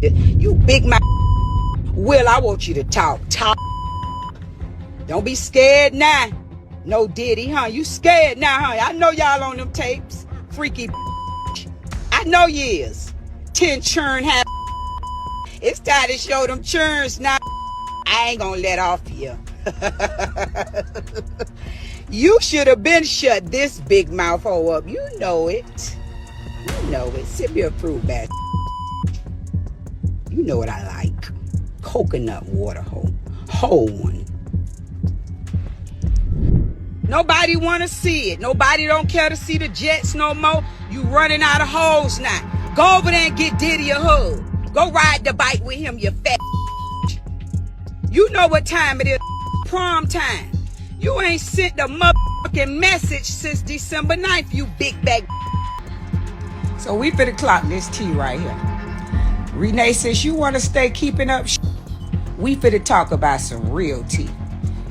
You big mouth. Will, I want you to talk. Talk. Don't be scared now. No Diddy, huh? You scared now, huh? I know y'all on them tapes. Freaky. I know you is. 10 churn have. It's time to show them churns now. I ain't gonna let off you. You should have been shut this big mouth hole up. You know it. You know it. Sip your fruit bat. You know what I like. Coconut water hole. Whole one. Nobody want to see it. Nobody don't care to see the Jets no more. You running out of holes now. Go over there and get Diddy a hug. Go ride the bike with him, you fat. You know what time it is. Prom time. You ain't sent the motherfucking message since December 9th, you big bag. So we finna clock this tea right here. Renee says you want to stay keeping up. We finna talk about some real tea.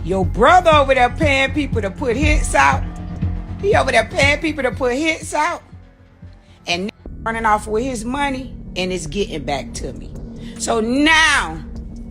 Your brother over there paying people to put hits out. He over there paying people to put hits out. And running off with his money. And it's getting back to me. So now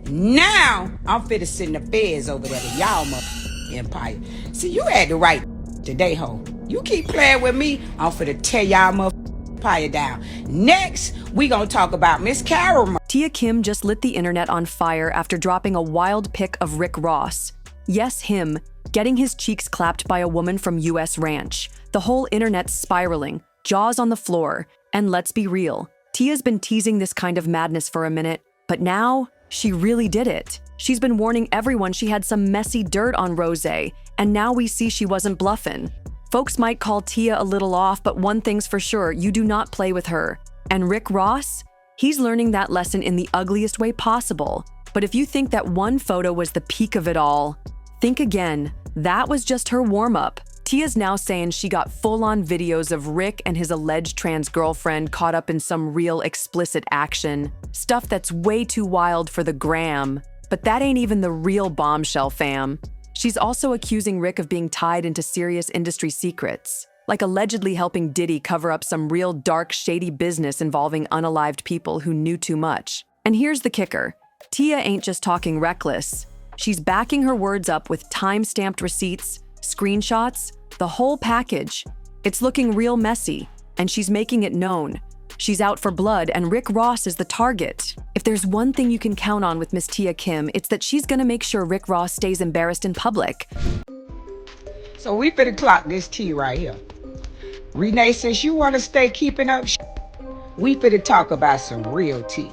I'm finna send the feds over there to y'all motherfucking empire. See, you had the right today, ho. You keep playing with me, I'm finna tear y'all motherfucking empire down. Next, we gonna talk about Miss Carol. Tia Kim just lit the internet on fire after dropping a wild pic of Rick Ross. Yes, him, getting his cheeks clapped by a woman from US Ranch. The whole internet's spiraling, jaws on the floor, and let's be real. Tia's been teasing this kind of madness for a minute, but now she really did it. She's been warning everyone she had some messy dirt on Rosé, and now we see she wasn't bluffing. Folks might call Tia a little off, but one thing's for sure, you do not play with her. And Rick Ross? He's learning that lesson in the ugliest way possible. But if you think that one photo was the peak of it all, think again. That was just her warm-up. Tia's now saying she got full-on videos of Rick and his alleged trans girlfriend caught up in some real explicit action. Stuff that's way too wild for the gram. But that ain't even the real bombshell, fam. She's also accusing Rick of being tied into serious industry secrets, like allegedly helping Diddy cover up some real dark, shady business involving unalived people who knew too much. And here's the kicker. Tia ain't just talking reckless. She's backing her words up with time-stamped receipts, screenshots, the whole package. It's looking real messy, and she's making it known. She's out for blood, and Rick Ross is the target. If there's one thing you can count on with Miss Tia Kim, it's that she's gonna make sure Rick Ross stays embarrassed in public. So we finna clock this tea right here. Renee says you want to stay keeping up. We finna talk about some real tea.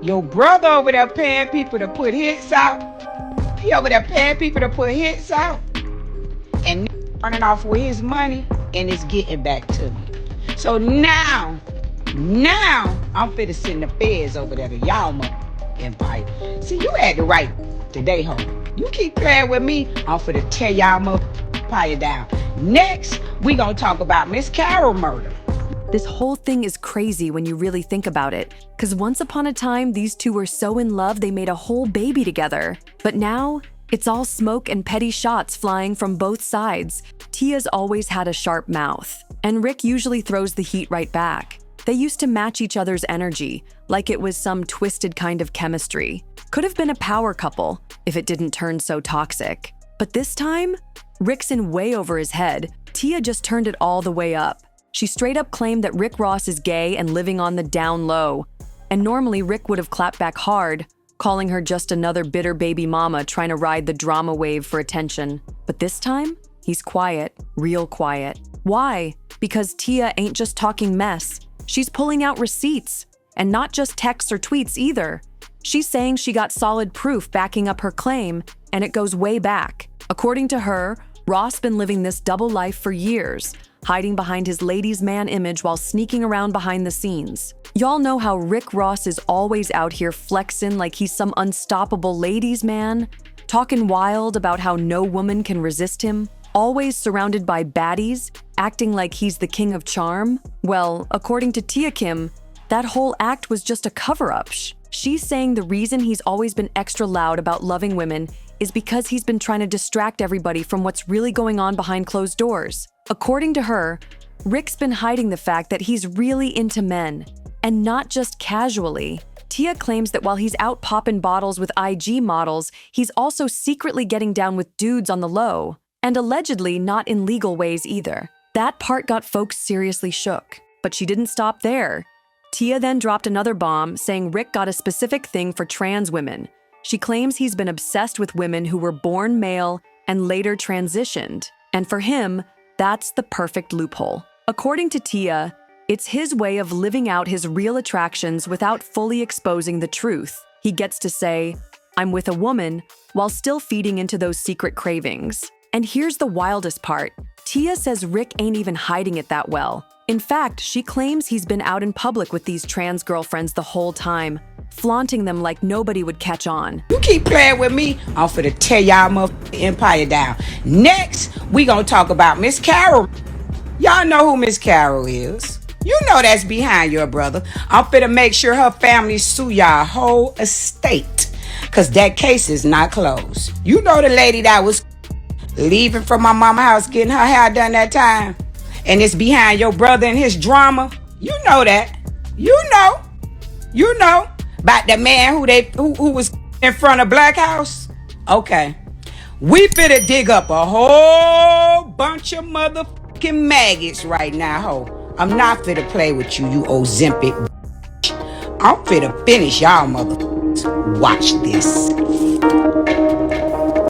Your brother over there paying people to put hits out. He over there paying people to put hits out. And running off with his money, and it's getting back to me. So now I'm finna send the feds over there to y'all motherfucking empire. See, you had the right today, ho. You keep playing with me, I'm finna tear y'all motherfucking empire down. Next, we gonna talk about Miss Carol murder. This whole thing is crazy when you really think about it, because once upon a time, these two were so in love they made a whole baby together. But now, it's all smoke and petty shots flying from both sides. Tia's always had a sharp mouth, and Rick usually throws the heat right back. They used to match each other's energy, like it was some twisted kind of chemistry. Could have been a power couple, if it didn't turn so toxic. But this time, Rick's in way over his head. Tia just turned it all the way up. She straight up claimed that Rick Ross is gay and living on the down low. And normally Rick would have clapped back hard, calling her just another bitter baby mama trying to ride the drama wave for attention. But this time, he's quiet, real quiet. Why? Because Tia ain't just talking mess. She's pulling out receipts, and not just texts or tweets either. She's saying she got solid proof backing up her claim, and it goes way back. According to her, Ross been living this double life for years, hiding behind his ladies' man image while sneaking around behind the scenes. Y'all know how Rick Ross is always out here flexing like he's some unstoppable ladies' man, talking wild about how no woman can resist him, always surrounded by baddies, acting like he's the king of charm. Well, according to Tia Kim, that whole act was just a cover-up. She's saying the reason he's always been extra loud about loving women is because he's been trying to distract everybody from what's really going on behind closed doors. According to her, Rick's been hiding the fact that he's really into men, and not just casually. Tia claims that while he's out popping bottles with IG models, he's also secretly getting down with dudes on the low, and allegedly not in legal ways either. That part got folks seriously shook, but she didn't stop there. Tia then dropped another bomb, saying Rick got a specific thing for trans women. She claims he's been obsessed with women who were born male and later transitioned, and for him, that's the perfect loophole. According to Tia, it's his way of living out his real attractions without fully exposing the truth. He gets to say, "I'm with a woman," while still feeding into those secret cravings. And here's the wildest part. Tia says Rick ain't even hiding it that well. In fact, she claims he's been out in public with these trans girlfriends the whole time, flaunting them like nobody would catch on. You keep playing with me, I'm finna tear y'all motherfucking empire down. Next, we gonna talk about Miss Carol. Y'all know who Miss Carol is. You know that's behind your brother. I'm finna make sure her family sue y'all whole estate, cause that case is not closed. You know the lady that was leaving from my mama's house getting her hair done that time, and it's behind your brother and his drama. You know that. You know about the man who was in front of Black House. Okay, we finna dig up a whole bunch of motherfucking maggots right now, ho. I'm not finna play with you, you Ozempic. I'm finna finish y'all motherfuckers. Watch this.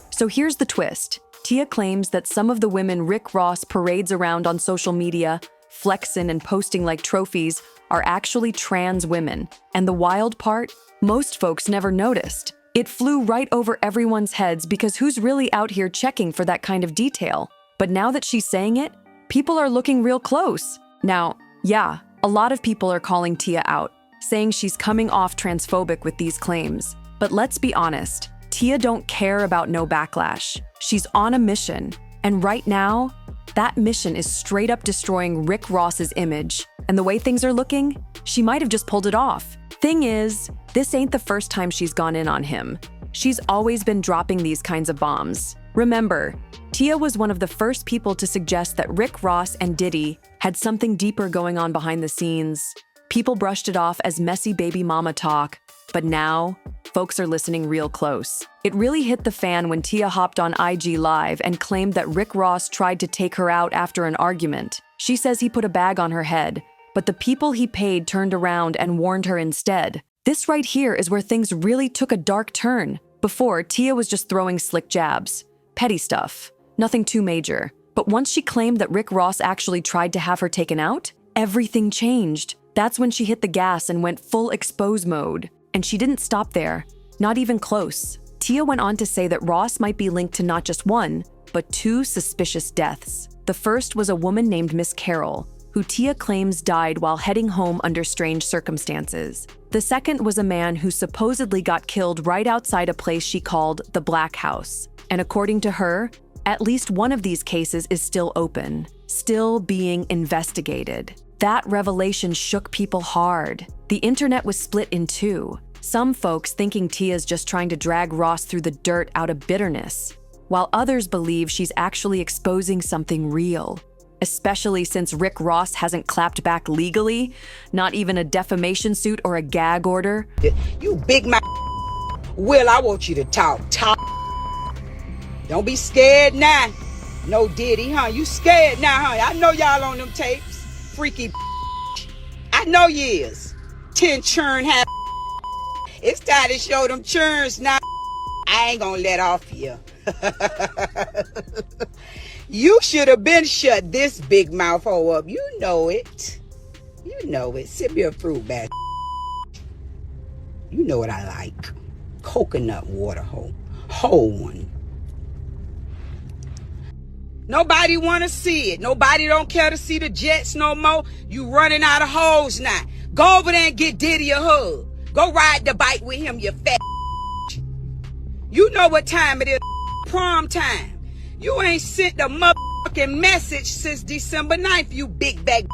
So here's the twist. Tia claims that some of the women Rick Ross parades around on social media, flexing and posting like trophies, are actually trans women. And the wild part? Most folks never noticed. It flew right over everyone's heads because who's really out here checking for that kind of detail? But now that she's saying it, people are looking real close. Now, yeah, a lot of people are calling Tia out, saying she's coming off transphobic with these claims. But let's be honest, Tia don't care about no backlash. She's on a mission, and right now, that mission is straight up destroying Rick Ross's image. And the way things are looking, she might have just pulled it off. Thing is, this ain't the first time she's gone in on him. She's always been dropping these kinds of bombs. Remember, Tia was one of the first people to suggest that Rick Ross and Diddy had something deeper going on behind the scenes. People brushed it off as messy baby mama talk, but now, folks are listening real close. It really hit the fan when Tia hopped on IG Live and claimed that Rick Ross tried to take her out after an argument. She says he put a bag on her head, but the people he paid turned around and warned her instead. This right here is where things really took a dark turn. Before, Tia was just throwing slick jabs. Petty stuff. Nothing too major. But once she claimed that Rick Ross actually tried to have her taken out, everything changed. That's when she hit the gas and went full expose mode. And she didn't stop there. Not even close. Tia went on to say that Ross might be linked to not just one, but two suspicious deaths. The first was a woman named Miss Carol, who Tia claims died while heading home under strange circumstances. The second was a man who supposedly got killed right outside a place she called the Black House. And according to her, at least one of these cases is still open, still being investigated. That revelation shook people hard. The internet was split in two. Some folks thinking Tia's just trying to drag Ross through the dirt out of bitterness, while others believe she's actually exposing something real. Especially since Rick Ross hasn't clapped back legally, not even a defamation suit or a gag order. You big mouth. Will, I want you to talk. Don't be scared now. No Diddy, huh? You scared now, huh? I know y'all on them tapes. Freaky. I know you is. 10 churn have. It's time to show them churns now. I ain't gonna let off here. You should have been shut this big mouth hole up. You know it. You know it. Sip your fruit back. You know what I like. Coconut water hole. Whole one. Nobody want to see it. Nobody don't care to see the Jets no more. You running out of hoes now. Go over there and get Diddy a hug. Go ride the bike with him, you fat. You know what time it is. Prom time. You ain't sent a motherfucking message since December 9th, you big bag.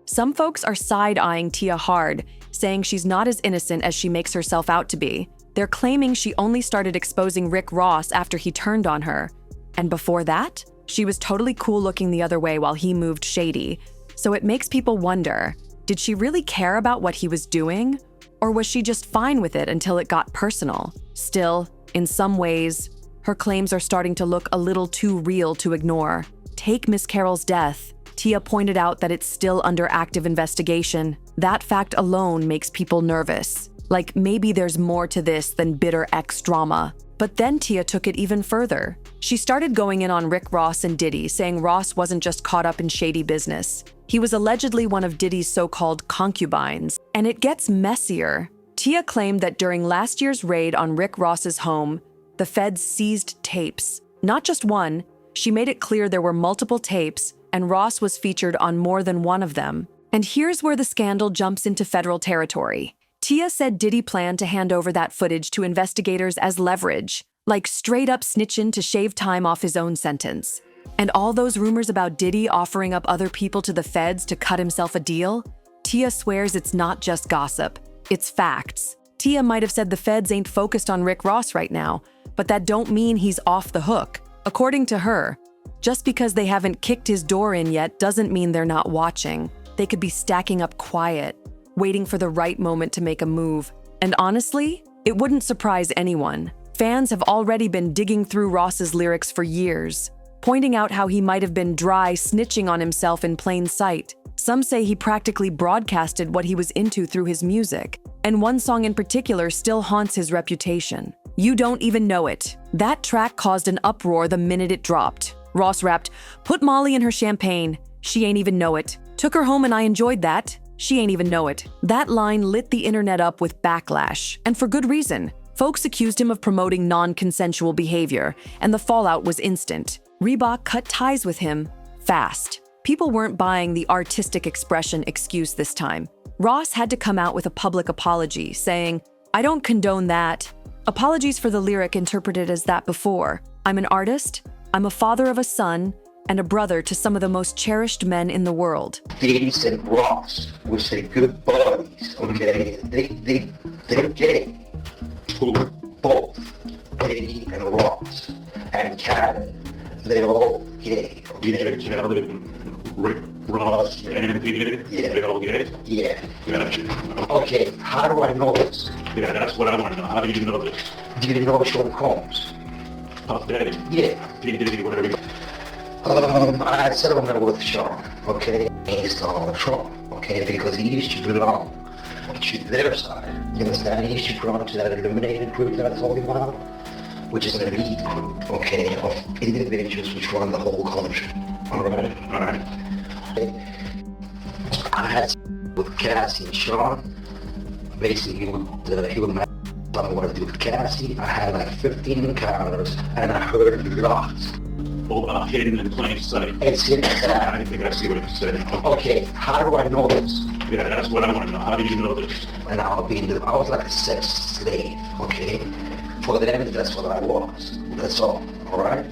Some folks are side-eyeing Tia hard, saying she's not as innocent as she makes herself out to be. They're claiming she only started exposing Rick Ross after he turned on her. And before that, she was totally cool looking the other way while he moved shady. So it makes people wonder, did she really care about what he was doing? Or was she just fine with it until it got personal? Still, in some ways, her claims are starting to look a little too real to ignore. Take Miss Carroll's death. Tia pointed out that it's still under active investigation. That fact alone makes people nervous. Like maybe there's more to this than bitter ex drama. But then Tia took it even further. She started going in on Rick Ross and Diddy, saying Ross wasn't just caught up in shady business. He was allegedly one of Diddy's so-called concubines. And it gets messier. Tia claimed that during last year's raid on Rick Ross's home, the feds seized tapes. Not just one, she made it clear there were multiple tapes, and Ross was featured on more than one of them. And here's where the scandal jumps into federal territory. Tia said Diddy planned to hand over that footage to investigators as leverage, like straight up snitching to shave time off his own sentence. And all those rumors about Diddy offering up other people to the feds to cut himself a deal? Tia swears it's not just gossip, it's facts. Tia might have said the feds ain't focused on Rick Ross right now, but that don't mean he's off the hook. According to her, just because they haven't kicked his door in yet doesn't mean they're not watching. They could be stacking up quiet, waiting for the right moment to make a move. And honestly, it wouldn't surprise anyone. Fans have already been digging through Ross's lyrics for years, pointing out how he might have been dry snitching on himself in plain sight. Some say he practically broadcasted what he was into through his music, and one song in particular still haunts his reputation. You Don't Even Know It. That track caused an uproar the minute it dropped. Ross rapped, "Put Molly in her champagne. She ain't even know it. Took her home and I enjoyed that. She ain't even know it." That line lit the internet up with backlash, and for good reason. Folks accused him of promoting non-consensual behavior, and the fallout was instant. Reebok cut ties with him fast. People weren't buying the artistic expression excuse this time. Ross had to come out with a public apology, saying, "I don't condone that. Apologies for the lyric interpreted as that before. I'm an artist, I'm a father of a son, and a brother to some of the most cherished men in the world." Diddy and Ross, which they good buddies, okay? They're gay. Both Diddy and Ross and Khaled, they're all gay. DJ Khaled, Rick Ross, and Diddy, Yeah. they all gay? Yeah. Gotcha. Okay, how do I know this? Yeah, that's what I want to know. How do you know this? Do you know Sean Combs? Puff Daddy? Yeah. Diddy, whatever you... I had settlement with Sean, okay? He's Donald Trump, okay? Because he used to belong to their side. You understand? He used to belong to that eliminated group that I told you about, which is an elite group, okay, of individuals which run the whole country. All right? All right. I had with Cassie and Sean. Basically, he would mad. I don't know what to do with Cassie. I had like 15 encounters, and I heard lots. Hidden in plain sight. It's in I that. think I see what you're saying. Okay, how do I know this? Yeah, that's what I want to know. How do you know this? And I was like a sex slave, okay? For them, that's what I was. That's all right?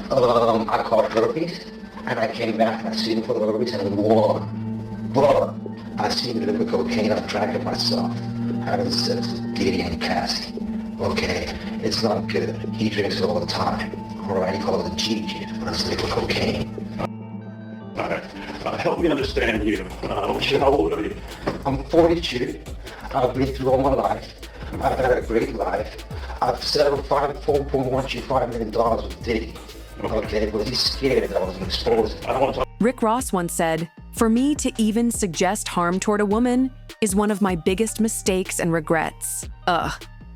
I caught herpes, and I came back and I seen it for the herpes and won. But I seen it with cocaine, I drank it myself. Having sex with Diddy and Cassie, okay? It's not good. He drinks it all the time. All right, he calls it Gigi, but it's liquid cocaine. All right. Help me understand you. How old are you? I'm 42. I've been through all my life. I've had a great life. I've settled $4.15 million with Diddy. Okay, but he's scared that I was exposed. I don't want to talk. Rick Ross once said, "For me to even suggest harm toward a woman is one of my biggest mistakes and regrets."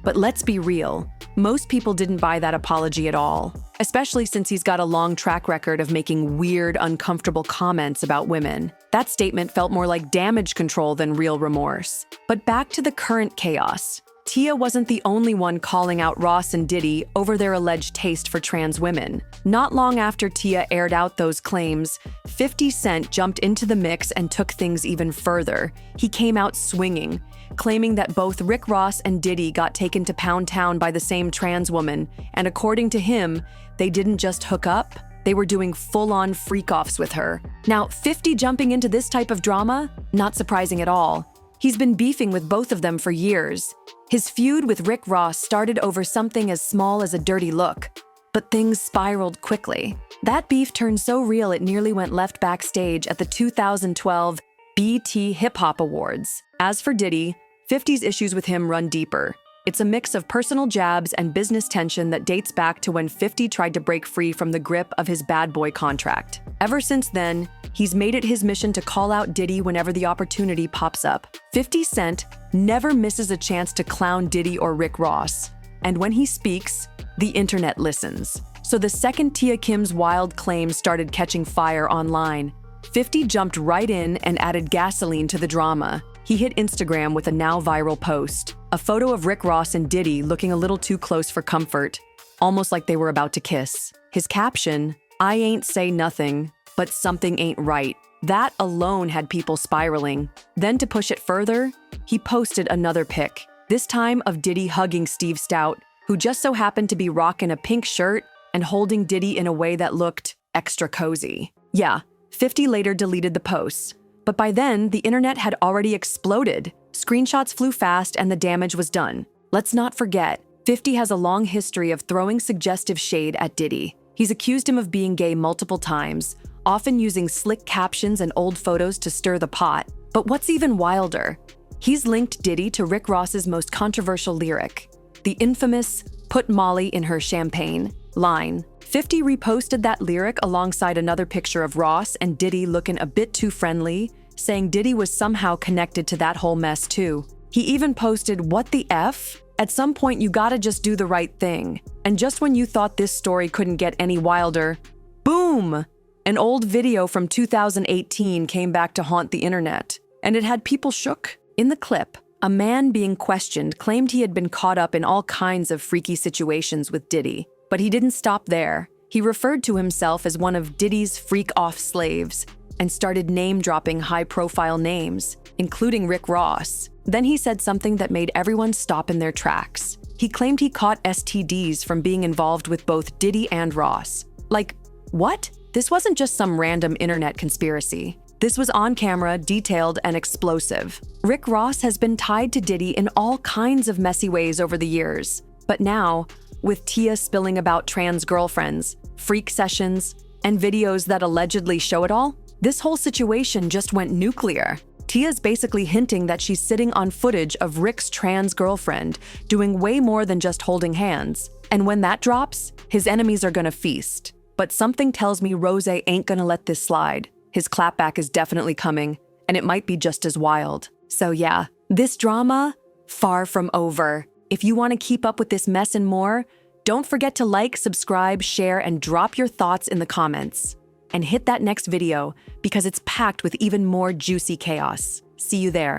But let's be real. Most people didn't buy that apology at all, especially since he's got a long track record of making weird, uncomfortable comments about women. That statement felt more like damage control than real remorse. But back to the current chaos. Tia wasn't the only one calling out Ross and Diddy over their alleged taste for trans women. Not long after Tia aired out those claims, 50 Cent jumped into the mix and took things even further. He came out swinging, claiming that both Rick Ross and Diddy got taken to Pound Town by the same trans woman, and according to him, they didn't just hook up, they were doing full-on freak-offs with her. Now, 50 jumping into this type of drama? Not surprising at all. He's been beefing with both of them for years. His feud with Rick Ross started over something as small as a dirty look, but things spiraled quickly. That beef turned so real it nearly went left backstage at the 2012 BET Hip Hop Awards. As for Diddy, 50's issues with him run deeper. It's a mix of personal jabs and business tension that dates back to when 50 tried to break free from the grip of his bad boy contract. Ever since then, he's made it his mission to call out Diddy whenever the opportunity pops up. 50 Cent never misses a chance to clown Diddy or Rick Ross. And when he speaks, the internet listens. So the second Tia Kim's wild claims started catching fire online, 50 jumped right in and added gasoline to the drama. He hit Instagram with a now viral post, a photo of Rick Ross and Diddy looking a little too close for comfort, almost like they were about to kiss. His caption, "I ain't say nothing, but something ain't right." That alone had people spiraling. Then to push it further, he posted another pic, this time of Diddy hugging Steve Stout, who just so happened to be rocking a pink shirt and holding Diddy in a way that looked extra cozy. Yeah, 50 later deleted the posts, but by then the internet had already exploded. Screenshots flew fast and the damage was done. Let's not forget, 50 has a long history of throwing suggestive shade at Diddy. He's accused him of being gay multiple times, often using slick captions and old photos to stir the pot. But what's even wilder? He's linked Diddy to Rick Ross's most controversial lyric, the infamous "Put Molly in her champagne" line. 50 reposted that lyric alongside another picture of Ross and Diddy looking a bit too friendly, saying Diddy was somehow connected to that whole mess too. He even posted, "What the F? At some point you gotta just do the right thing." And just when you thought this story couldn't get any wilder, boom! An old video from 2018 came back to haunt the internet, and it had people shook. In the clip, a man being questioned claimed he had been caught up in all kinds of freaky situations with Diddy. But he didn't stop there. He referred to himself as one of Diddy's freak-off slaves and started name-dropping high-profile names, including Rick Ross. Then he said something that made everyone stop in their tracks. He claimed he caught STDs from being involved with both Diddy and Ross. Like, what? This wasn't just some random internet conspiracy. This was on camera, detailed, and explosive. Rick Ross has been tied to Diddy in all kinds of messy ways over the years. But now, with Tia spilling about trans girlfriends, freak sessions, and videos that allegedly show it all, this whole situation just went nuclear. Tia's basically hinting that she's sitting on footage of Rick's trans girlfriend doing way more than just holding hands. And when that drops, his enemies are gonna feast. But something tells me Rose ain't gonna let this slide. His clapback is definitely coming, and it might be just as wild. So yeah, this drama, far from over. If you want to keep up with this mess and more, don't forget to like, subscribe, share, and drop your thoughts in the comments. And hit that next video because it's packed with even more juicy chaos. See you there.